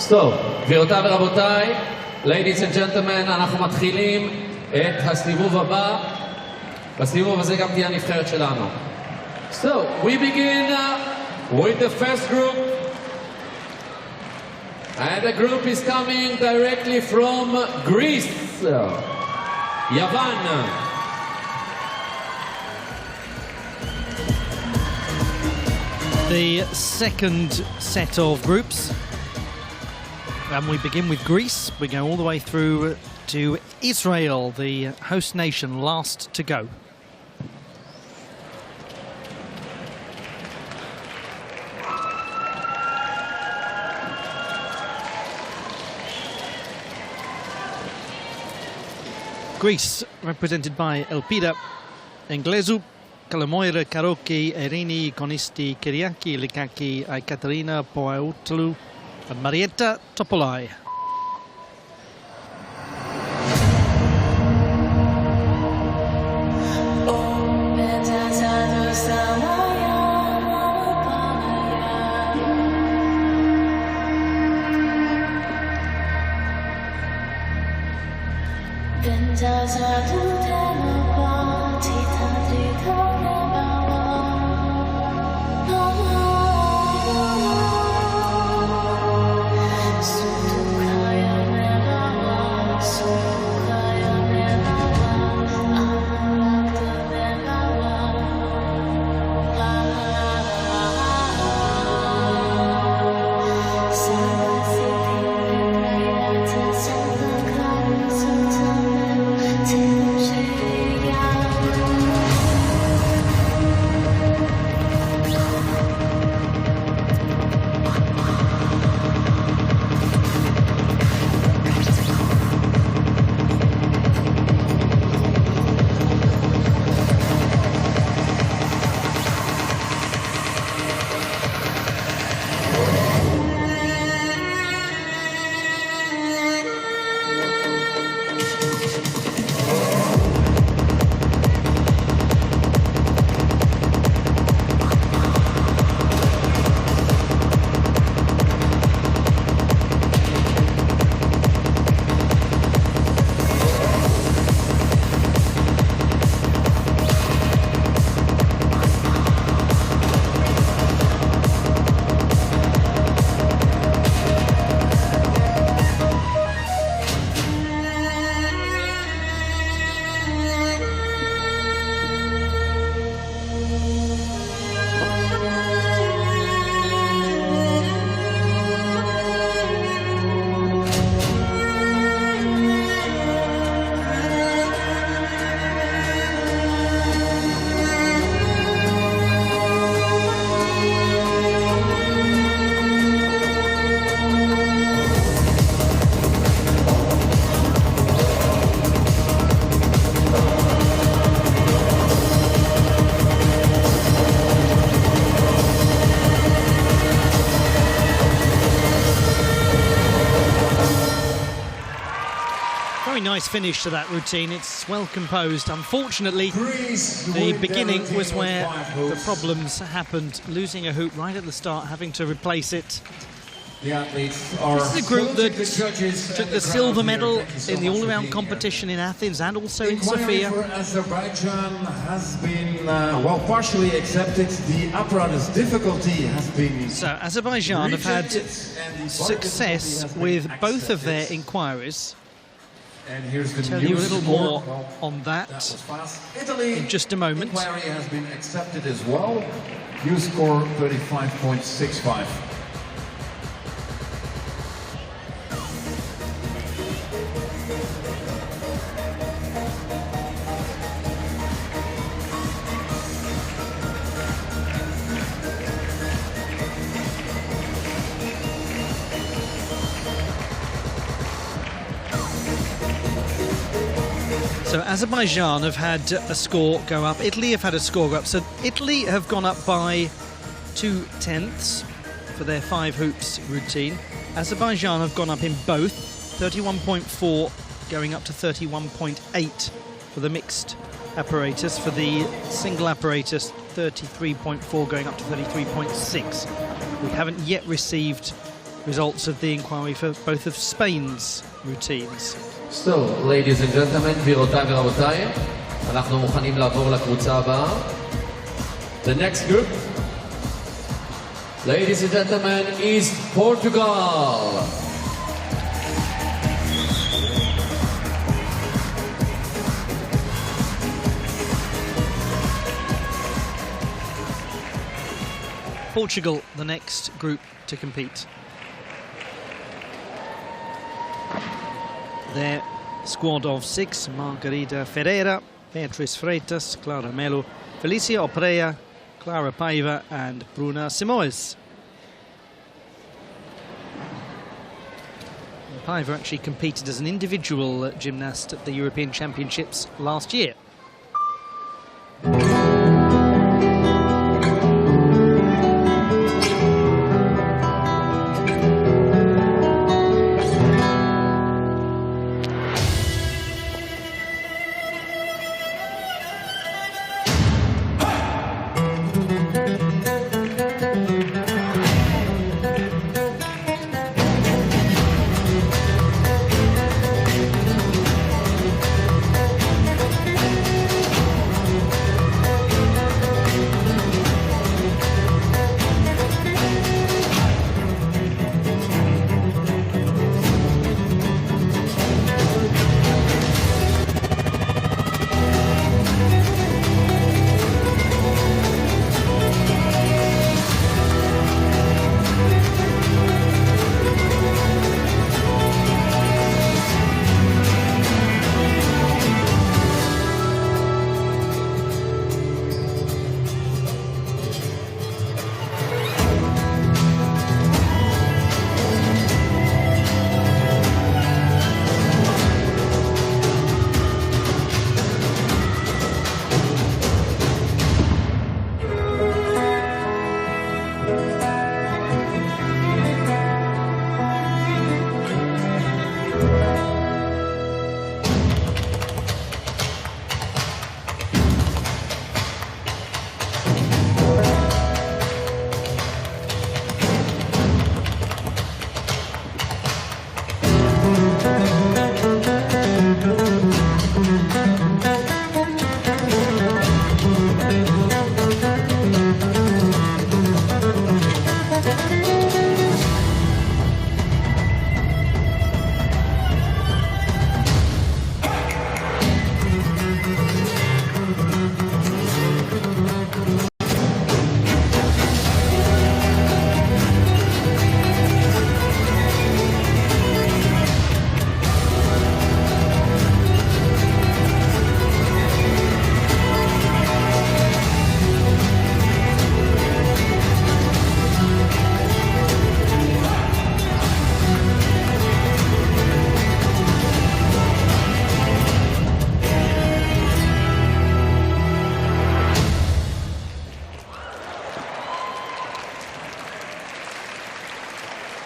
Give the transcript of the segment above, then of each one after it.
טוב, גבירותיי ורבותיי, ladies and gentlemen, אנחנו מתחילים את הסיבוב הבא. בסיבוב הזה גם תהיה הנבחרת שלנו. So, we begin with the first group. And the group is coming directly from Greece. Yavan. The second set of groups, and we begin with Greece. We go all the way through to Israel, the host nation, last to go. Greece, represented by Elpida Englezu, Kalamoira, Karoki, Erini, Konisti, Kyriaki, Likaki, Katerina, Poautlu, and Marietta Topolai. Nice finish to that routine. It's well composed. Unfortunately, the beginning was where the problems happened, losing a hoop right at the start, having to replace it. This is a group that took the silver medal in the all-around competition in Athens and also in Sofia. Azerbaijan has been partially accepted. The apparatus difficulty has been. So Azerbaijan have had success with both of their inquiries. And here's the tell you a little more on that in just a moment. Inquiry has been accepted as well. New score 35.65. So Azerbaijan have had a score go up. Italy have had a score go up. So Italy have gone up by 2/10 for their 5 hoops routine. Azerbaijan have gone up in both, 31.4 going up to 31.8 for the mixed apparatus. For the single apparatus, 33.4 going up to 33.6. We haven't yet received results of the inquiry for both of Spain's routines. So, ladies and gentlemen, גבירותיי ורבותיי, אנחנו מוכנים לעבור לקבוצה הבאה. The next group, ladies and gentlemen, is Portugal. Portugal, the next group to compete. Their squad of 6: Margarida Ferreira, Beatriz Freitas, Clara Melo, Felicia Oprea, Clara Paiva and Bruna Simoes. Paiva actually competed as an individual gymnast at the European Championships last year.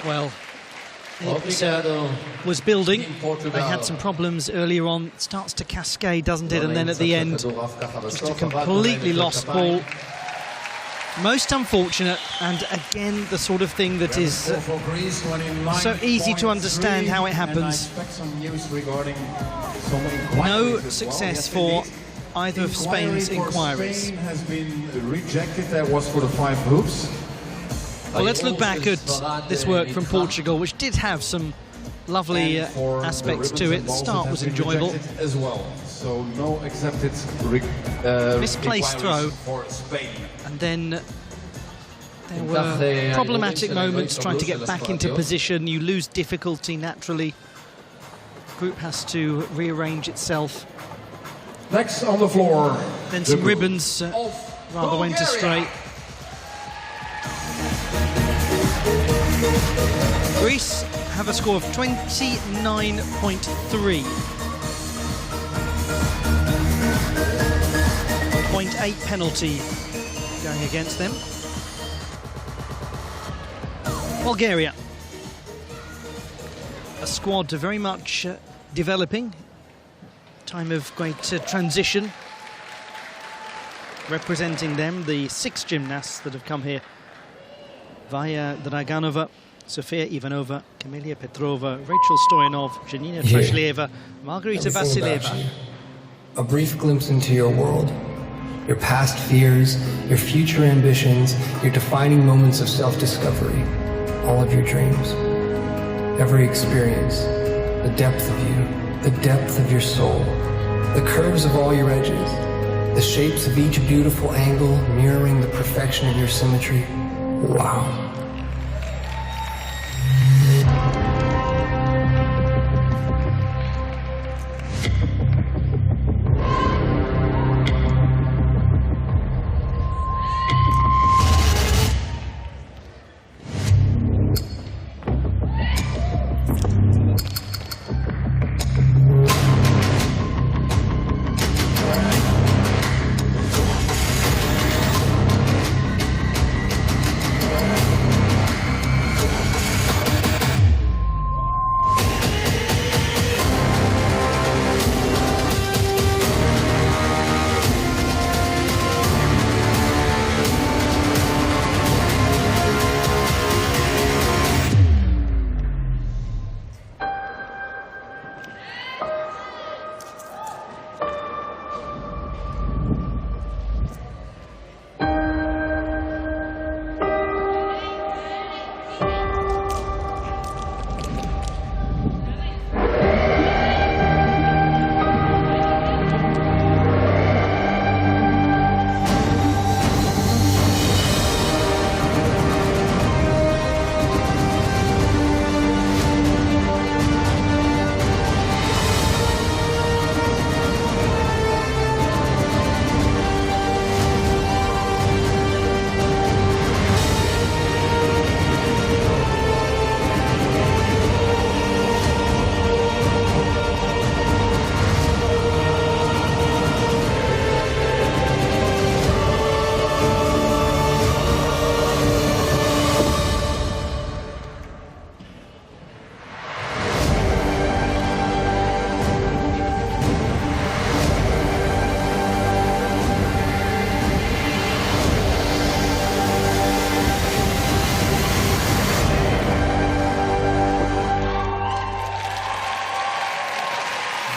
Well, it was building. They had some problems earlier on. It starts to cascade, doesn't it? And then at the end, just a completely lost ball. Most unfortunate, and again, the sort of thing that is so easy to understand how it happens. No success for either of Spain's inquiries. Spain has been rejected. That was for the 5 hoops. Well, let's look back at this work from Portugal, which did have some lovely aspects to it. The start was enjoyable. As well. So no accepted misplaced throw for Spain. And then there were problematic moments trying to get back into position. You lose difficulty naturally. The group has to rearrange itself. Next on the floor. Then some ribbons rather went astray. Greece have a score of 29.3. 0.8 penalty going against them. Bulgaria, a squad very much developing. Time of great transition. Representing them, the 6 gymnasts that have come here. Vaya Draganova, Sofia Ivanova, Kamilia Petrova, Rachel Stoyanov, Janina Here. Trashlieva, Margarita Everything about Vasileva. you. A brief glimpse into your world, your past fears, your future ambitions, your defining moments of self-discovery, all of your dreams, every experience, the depth of you, the depth of your soul, the curves of all your edges, the shapes of each beautiful angle mirroring the perfection of your symmetry. Wow.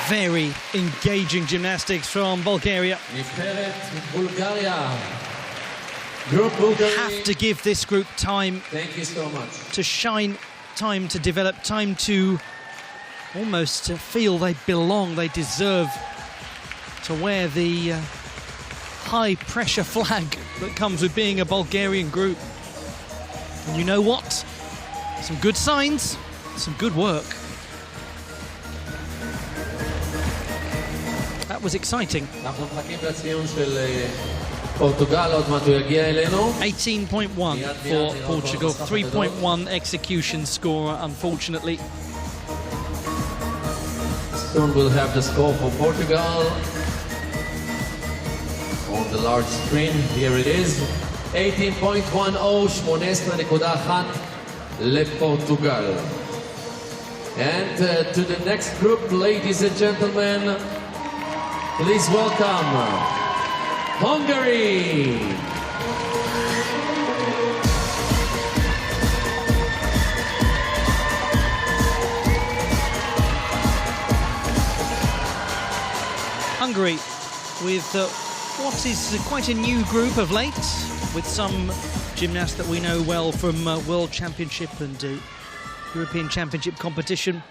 Very engaging gymnastics from Bulgaria. נבחרת בולגריה. Group Bulgaria. Have to give this group time Thank you so much. to shine, time to develop, time to almost feel they belong, they deserve to wear the high pressure flag that comes with being a Bulgarian group. And you know what? Some good signs, some good work. That was exciting. אנחנו מחכים לציון של פורטוגל, עוד מעט הוא יגיע אלינו. 18.1 for Portugal, 3.1 execution score, unfortunately. Soon we'll have the score for Portugal on the large screen. Here it is. 18.10, 18.1 לפורטוגל. And to the next group, ladies and gentlemen, please welcome Hungary. Hungary with what is quite a new group of late, with some gymnasts that we know well from World Championship and European Championship competition.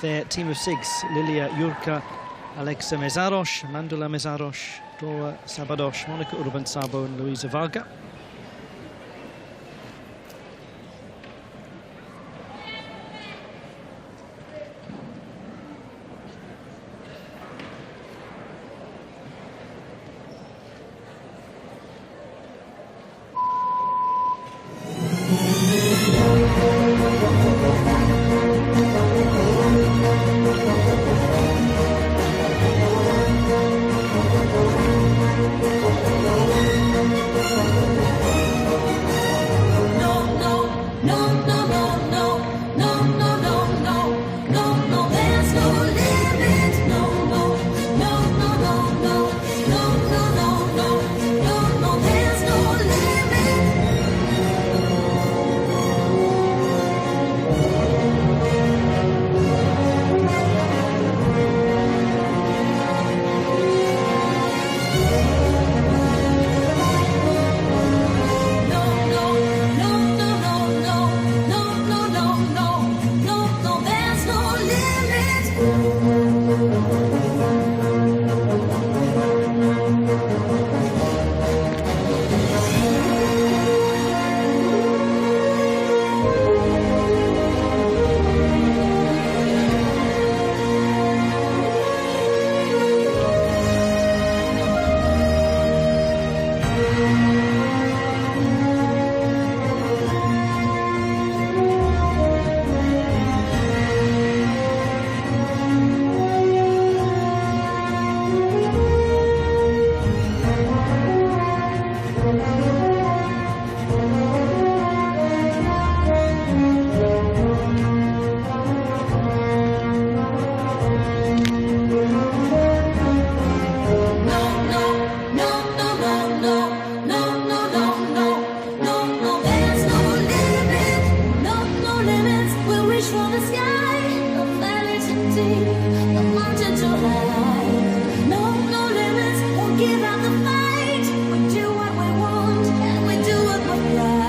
Their team of six: Lilia Jurka, Alexa Mezaros, Mandula Mezaros, Dora Sabados, Monica Urban-Sabo and Luisa Varga. for the sky, the valley too deep, the mountain too high. No, no limits, we'll give out the fight. We do what we want, and we do it with pride.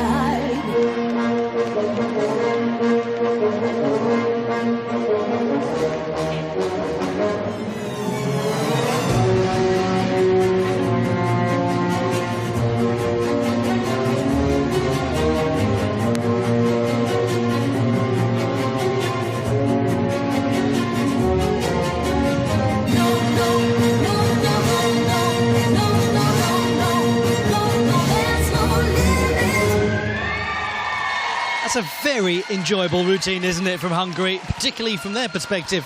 That's a very enjoyable routine, isn't it, from Hungary, particularly from their perspective.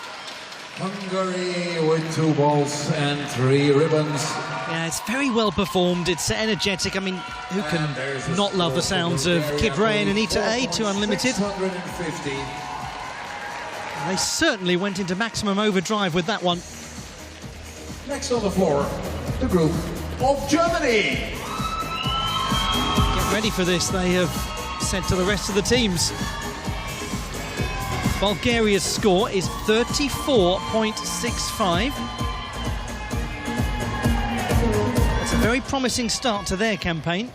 Hungary with 2 balls and 3 ribbons. Yeah, it's very well performed. It's energetic. I mean, who can not love the sounds of Kid Ray and Anita A to Unlimited? 650. They certainly went into maximum overdrive with that one. Next on the floor, the group of Germany. Get ready for this, they have said to the rest of the teams. Bulgaria's score is 34.65. That's a very promising start to their campaign.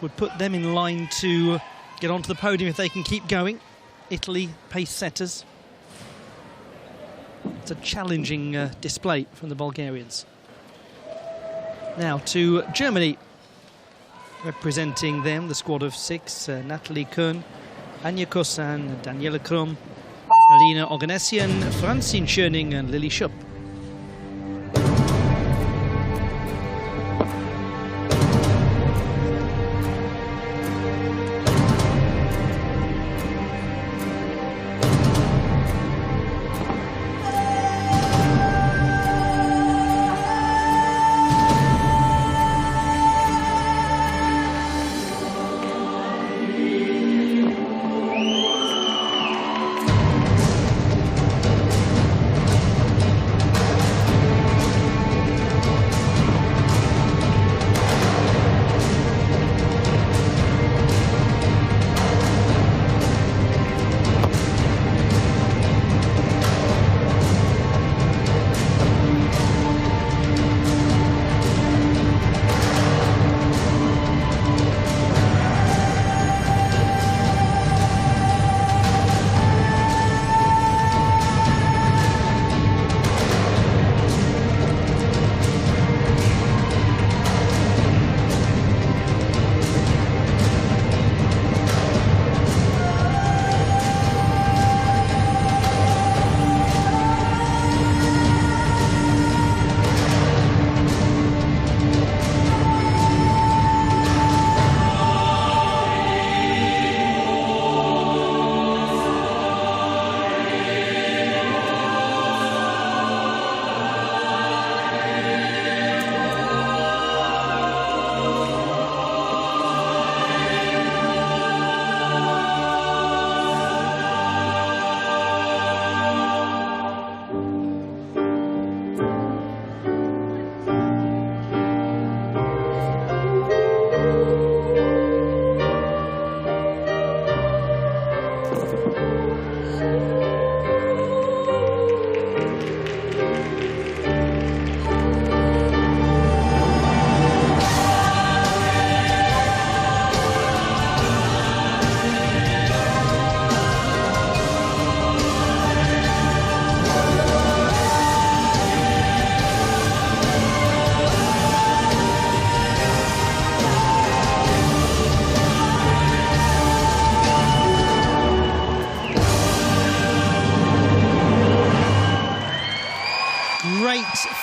Would put them in line to get onto the podium if they can keep going. Italy, pace setters. It's a challenging display from the Bulgarians. Now to Germany. Representing them, the squad of 6, Natalie Kuhn, Anja Kosan, Daniela Krum, Alina Oganessian, Francine Schöning and Lily Schupp.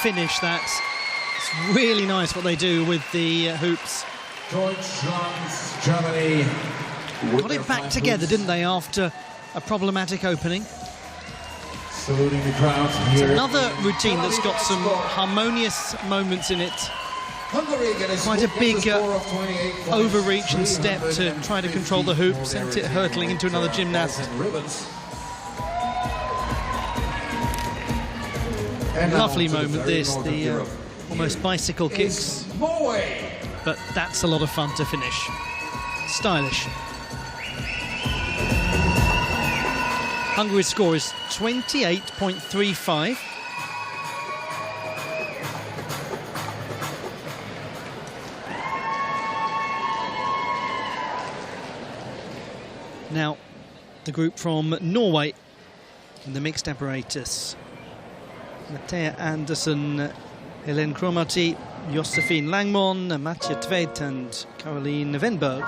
Finish that. It's really nice what they do with the hoops. Deutschland, Germany. Got it back together, didn't they, after a problematic opening? Saluting the crowd here. It's another routine that's got some harmonious moments in it. Quite a big overreach and step to try to control the hoop, sent it hurtling into another gymnast. Lovely moment this, the almost bicycle kicks, but that's a lot of fun to finish. Stylish. Hungary's score is 28.35. Now, the group from Norway in the mixed apparatus. Mathea Andersen, Helen Cromarty, Josephine Langmon, Matja Tveit and Caroline Wenberg.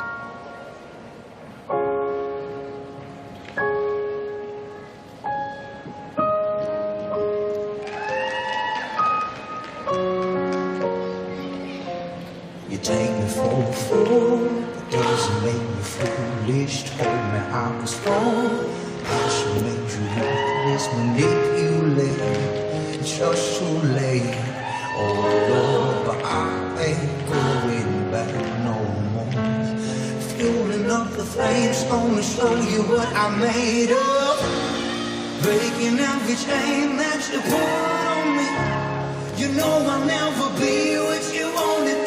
You take me for a fool, it doesn't make me foolish. Told me I was wrong, I should make you reckless, manipulate. It's just too late, oh Lord, but I ain't going back no more. Fueling up the flames, gonna show you what I made of. Breaking every chain that you put on me. You know I'll never be what you wanted.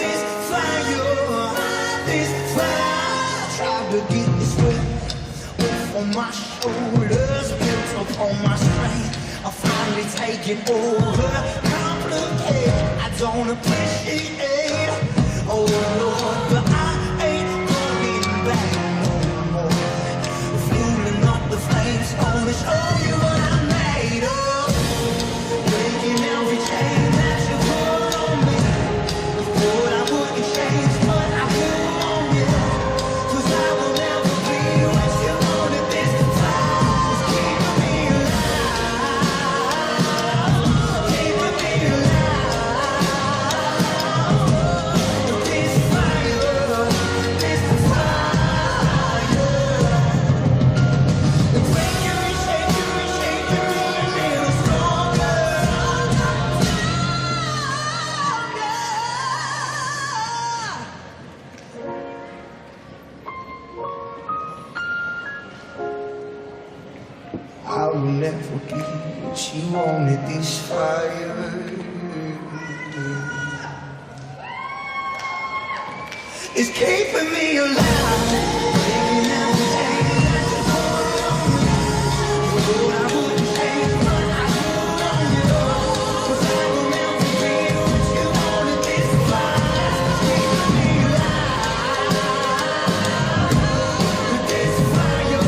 This fire, tried to get this weight off on my shoulders, built up on my strength. I'm finally taking over. Complicate, I don't appreciate. Oh Lord, but I ain't going back no more. Fueling up the flames, gonna show you what I made of. Breaking every chain that you put on me. Lord, I wouldn't change what I put on you. 'Cause I will never be what you wanted. This fire is keeping me alive. Keeping me alive. This fire, this fire. The break you and shake you and shake you a little stronger. I will never be what you wanted. This fire is keeping me alive. Breaking every chain that you put on me. Lord, I wouldn't change what I put on you. 'Cause I will never be what you wanted. This fire is keeping me alive. This fire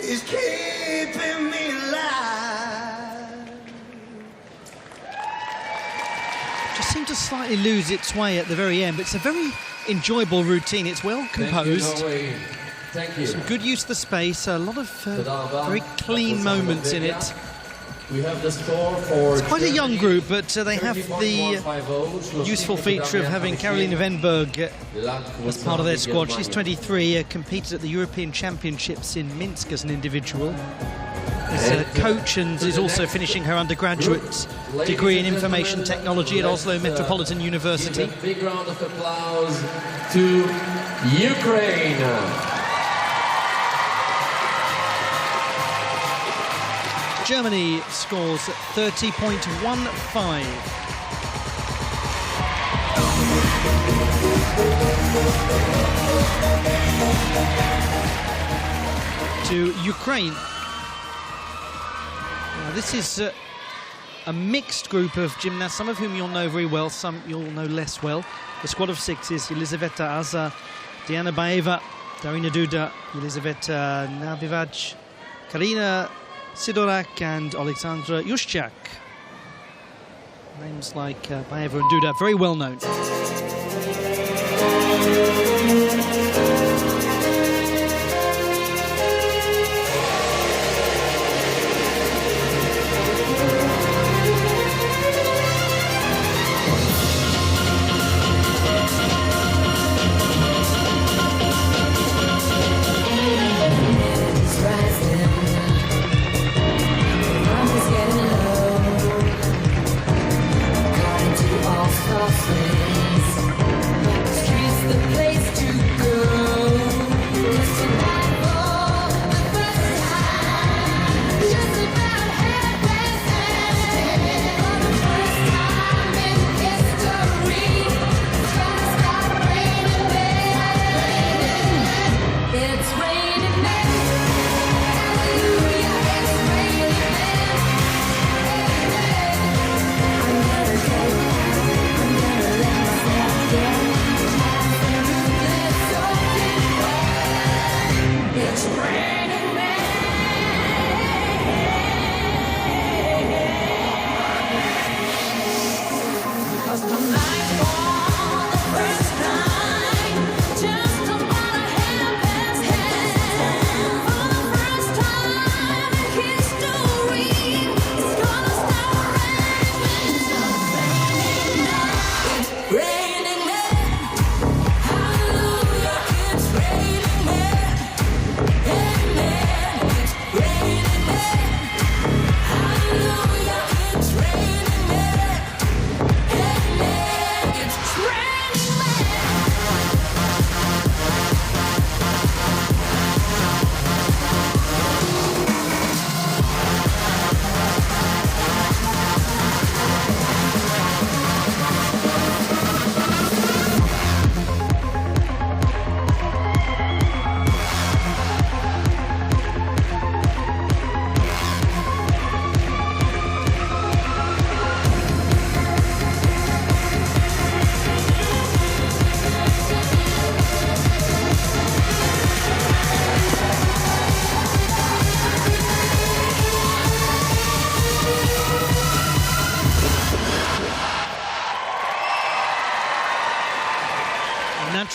is keeping me alive. Just seemed to slightly lose its way at the very end, but it's a very enjoyable routine. It's well composed. Thank you, Norway. Thank you. Some good use of the space, a lot of very clean moments in it. We have the score for It's quite a young group, but they have the useful feature of having Caroline Wenberg as part of their squad. She's 23, competed at the European Championships in Minsk as an individual. Is a coach and is also finishing her undergraduate degree in information technology at Oslo Metropolitan University. Give a big round of applause to Ukraine. Germany scores 30.15. To Ukraine. Now, this is a mixed group of gymnasts, some of whom you'll know very well, some you'll know less well. The squad of six is Elizaveta Aza, Diana Baeva, Darina Duda, Elizaveta Nabivaj, Karina Sidorak and Alexandra Yushchak. Names like Baeva and Duda, very well known. Streets, the place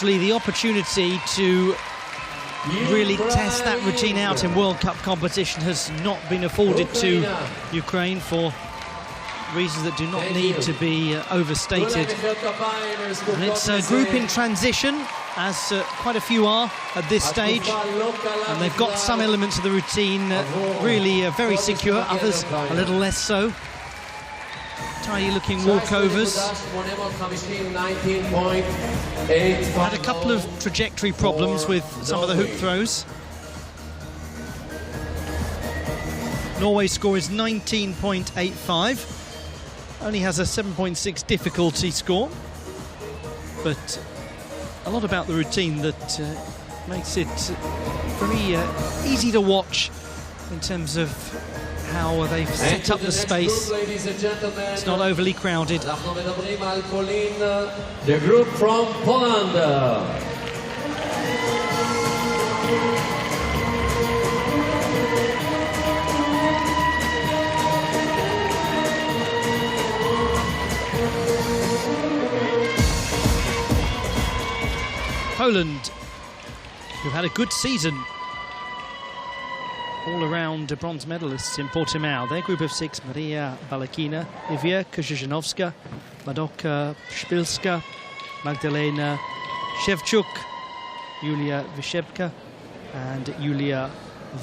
unfortunately, the opportunity to really test that routine out in World Cup competition has not been afforded to Ukraine for reasons that do not need to be overstated. And it's a group in transition, as quite a few are at this stage, and they've got some elements of the routine really very secure, others a little less so. Tidy looking walkovers. Had a couple of trajectory problems with some of the hoop throws. Norway's score is 19.85. Only has a 7.6 difficulty score, but a lot about the routine that makes it very easy to watch in terms of how they've set up the space. It's not overly crowded. The group from Poland. Poland, who've had a good season, all-around bronze medalists in Portimao. Their group of 6: Maria Balakina, Ivia Kozijanowska, Madoka Szpilska, Magdalena Szewczuk, Julia Wyszebka and Julia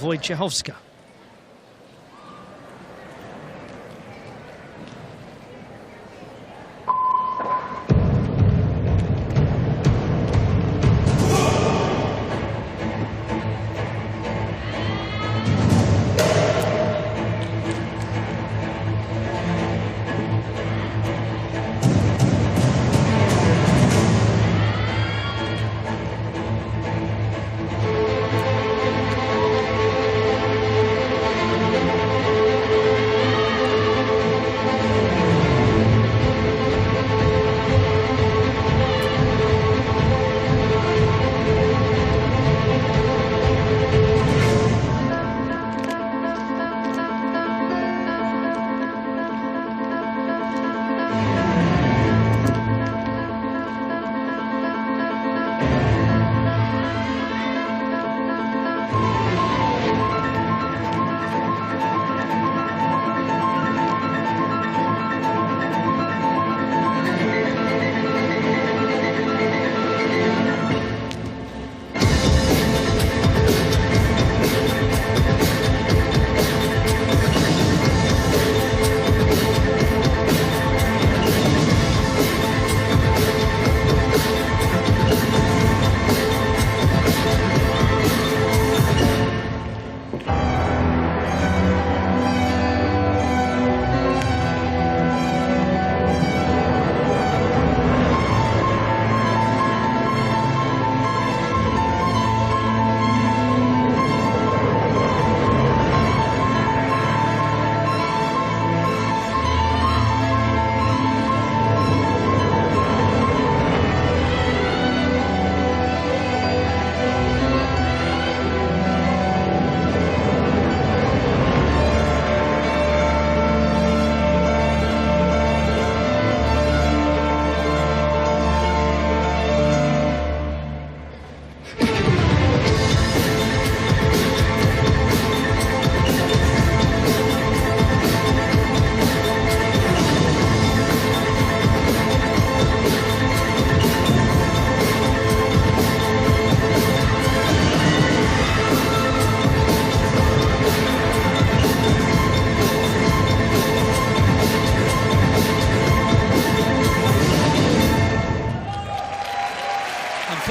Wojciechowska.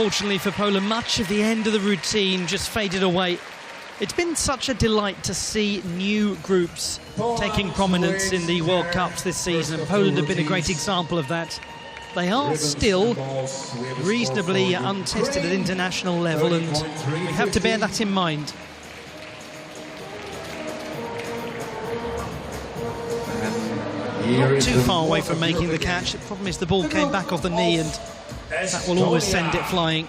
Unfortunately for Poland, much of the end of the routine just faded away. It's been such a delight to see new groups taking prominence in the World Cups this season. Poland have been a great example of that. They are still reasonably untested at international level, and we have to bear that in mind. Not too far away from making the catch. The problem is the ball came back off the knee, and that will always send it flying.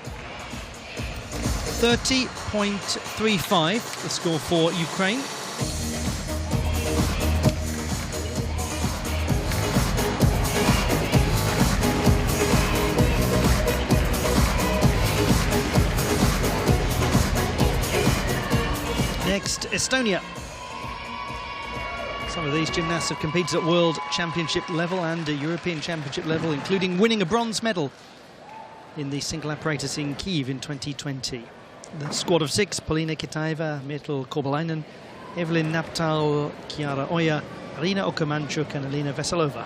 30.35 the score for Ukraine. Next, Estonia. Some of these gymnasts have competed at World Championship level and European Championship level, including winning a bronze medal in the single apparatus in Kyiv in 2020. The squad of 6: Polina Kitaeva, Myrtle Korbalainen, Evelyn Naptau, Kiara Oya, Arina Okamanchuk and Alina Veselova.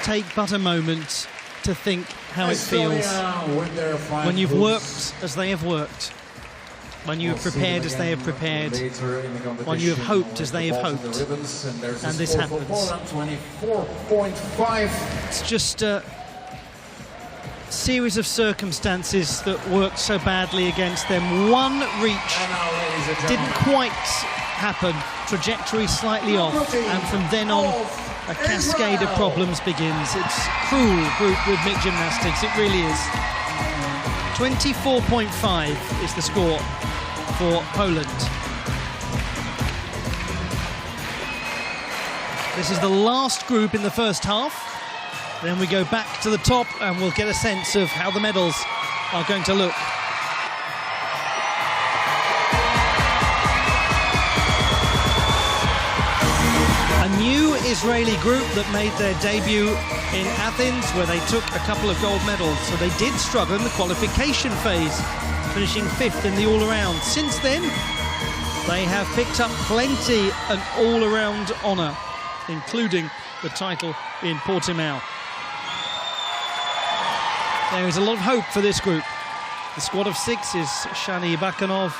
Take but a moment to think how it feels when you've worked as they have worked, when you have prepared as they have prepared, when you have hoped as they have hoped, and this happens. It's just a series of circumstances that worked so badly against them. One reach didn't quite happen, trajectory slightly off, and from then on a cascade of problems begins. It's cruel group rhythmic gymnastics, it really is. 24.5 is the score for Poland. This is the last group in the first half. Then we go back to the top and we'll get a sense of how the medals are going to look. A new Israeli group that made their debut in Athens, where they took a couple of gold medals. So they did struggle in the qualification phase, finishing 5th in the all-around. Since then, they have picked up plenty an all-around honour, including the title in Portimao. There is a lot of hope for this group. The squad of 6 is Shani Bakanov,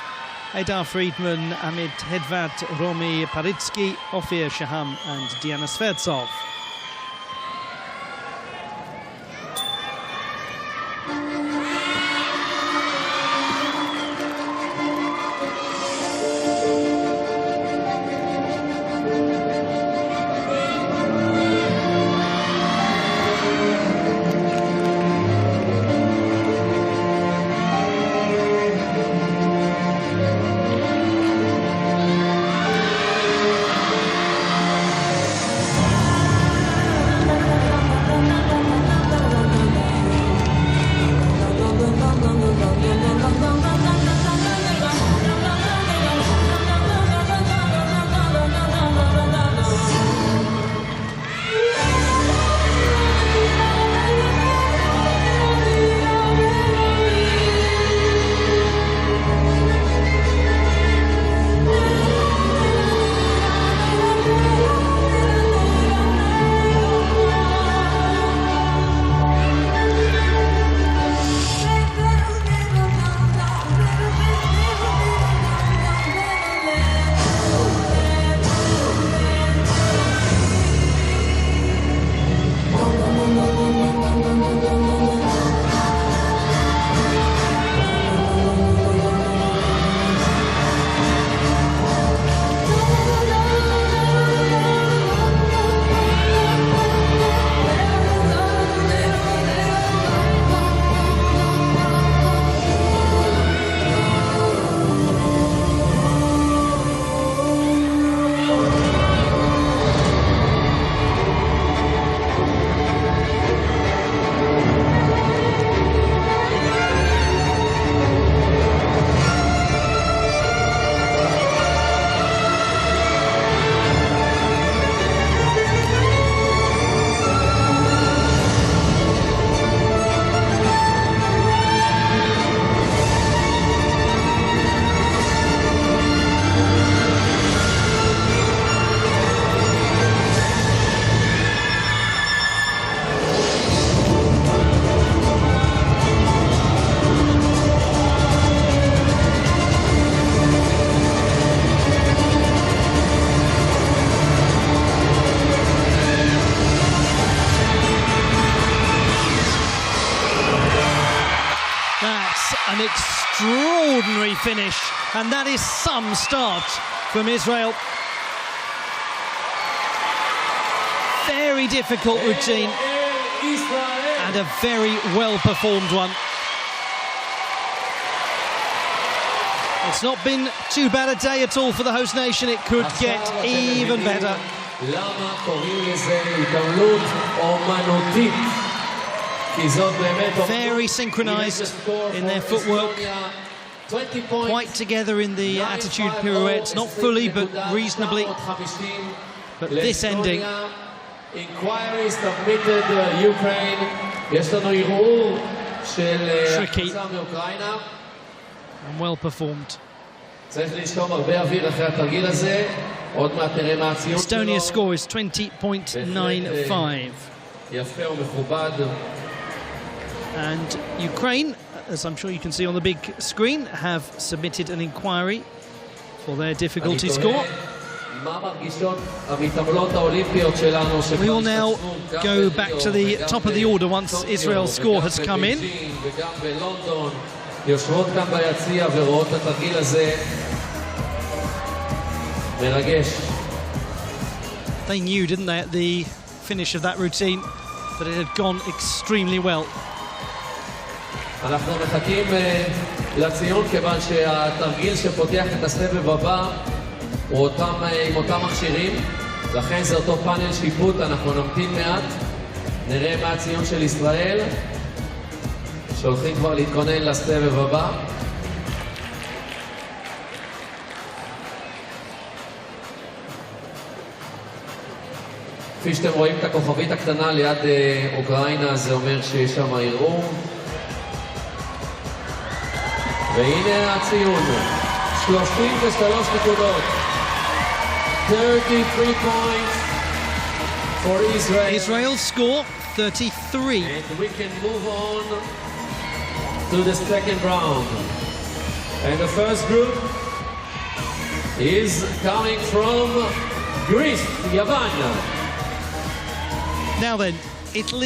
Eidar Friedman, Amit Hedvat, Romy Paritsky, Ofir Shaham and Diana Svertsov. extraordinary finish, and that is some start from Israel. Very difficult routine and a very well performed one. It's not been too bad a day at all for the host nation. It could get even better. Very synchronized in their footwork, quite together in the attitude pirouettes, not fully but reasonably. But this ending, Inquiry submitted Ukraine. יש לנו ערעור של הכנסה מאוקראינה. and well performed. צריך לשתום הרבה אוויר אחרי התרגיל הזה. עוד מעט נראה מה הציון שלו. Estonia's score is 20.95. יפה ומכובד. And Ukraine, as I'm sure you can see on the big screen, have submitted an inquiry for their difficulty score. We will now go back to the top of the order once Israel's score has come in. They knew, didn't they, at the finish of that routine, that it had gone extremely well. אנחנו מחכים לציון כיוון שהתרגיל שפותח את הסבב הבא הוא עם אותם מכשירים, לכן זה אותו פאנל שיפוט. אנחנו נמתין מעט, נראה מה הציון של ישראל, שהולכים כבר להתכונן לסבב הבא. כפי שאתם רואים את הכוכבית הקטנה ליד אוקראינה, זה אומר שיש שם ערעור. והנה הציון, 33 נקודות. 33 points for Israel. Israel's score, 33. And we can move on to the second round. And the first group is coming from Greece, Yavan. Now then, Italy.